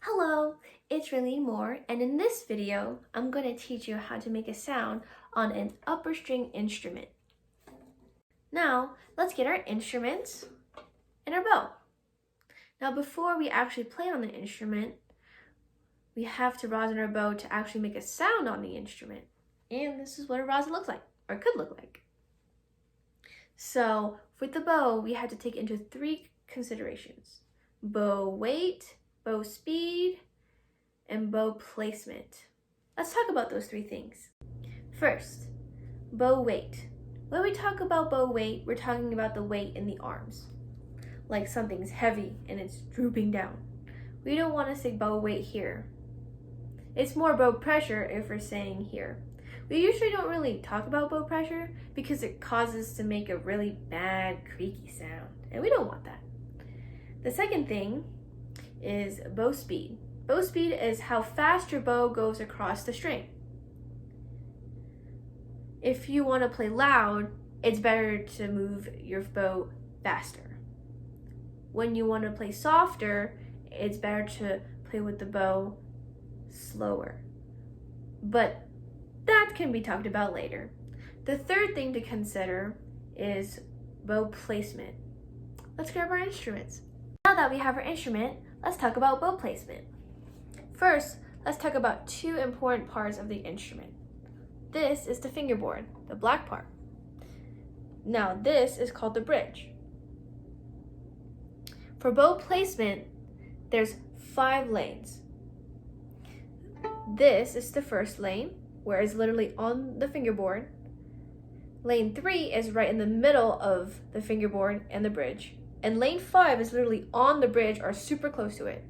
Hello, it's Raylene Moore, and in this video, I'm going to teach you how to make a sound on an upper string instrument. Now, let's get our instruments and our bow. Now, before we actually play on the instrument, we have to rosin our bow to actually make a sound on the instrument. And this is what a rosin looks like, or could look like. So, with the bow, we have to take into 3 considerations: bow weight, bow speed, and bow placement. Let's talk about those 3 things. First, bow weight. When we talk about bow weight, we're talking about the weight in the arms. Like something's heavy and it's drooping down. We don't want to say bow weight here. It's more bow pressure if we're saying here. We usually don't really talk about bow pressure because it causes to make a really bad creaky sound, and we don't want that. The second thing is bow speed. Bow speed is how fast your bow goes across the string. If you want to play loud, it's better to move your bow faster. When you want to play softer, it's better to play with the bow slower. But that can be talked about later. The third thing to consider is bow placement. Let's grab our instruments. Now that we have our instrument, let's talk about bow placement. First, let's talk about 2 important parts of the instrument. This is the fingerboard, the black part. Now this is called the bridge. For bow placement, there's 5 lanes. This is the first lane, where it's literally on the fingerboard. Lane 3 is right in the middle of the fingerboard and the bridge. And lane 5 is literally on the bridge or super close to it.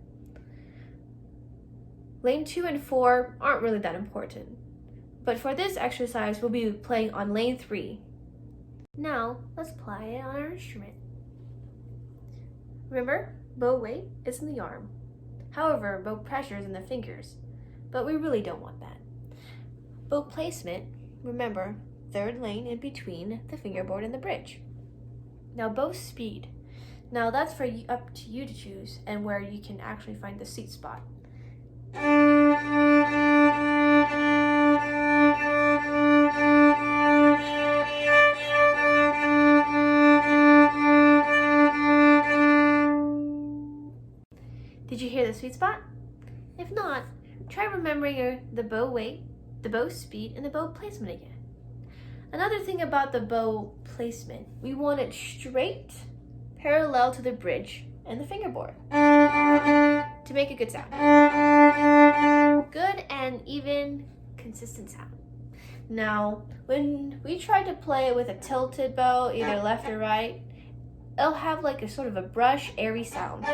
Lane 2 and 4 aren't really that important. But for this exercise, we'll be playing on lane 3. Now, let's play it on our instrument. Remember, bow weight is in the arm. However, bow pressure is in the fingers. But we really don't want that. Bow placement, remember, 3rd lane in between the fingerboard and the bridge. Now, bow speed. Now that's up to you to choose and where you can actually find the sweet spot. Did you hear the sweet spot? If not, try remembering the bow weight, the bow speed, and the bow placement again. Another thing about the bow placement, we want it straight, parallel to the bridge and the fingerboard to make a good sound. Good and even consistent sound. Now, when we try to play it with a tilted bow, either left or right, it'll have like a sort of a brush, airy sound.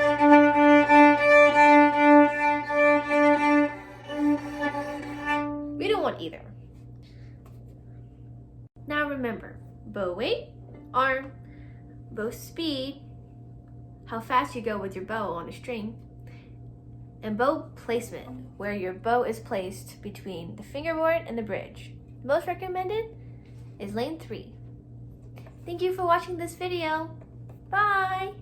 We don't want either. Now remember, bow weight, arm, bow speed, how fast you go with your bow on a string, and bow placement, where your bow is placed between the fingerboard and the bridge. The most recommended is lane 3. Thank you for watching this video. Bye!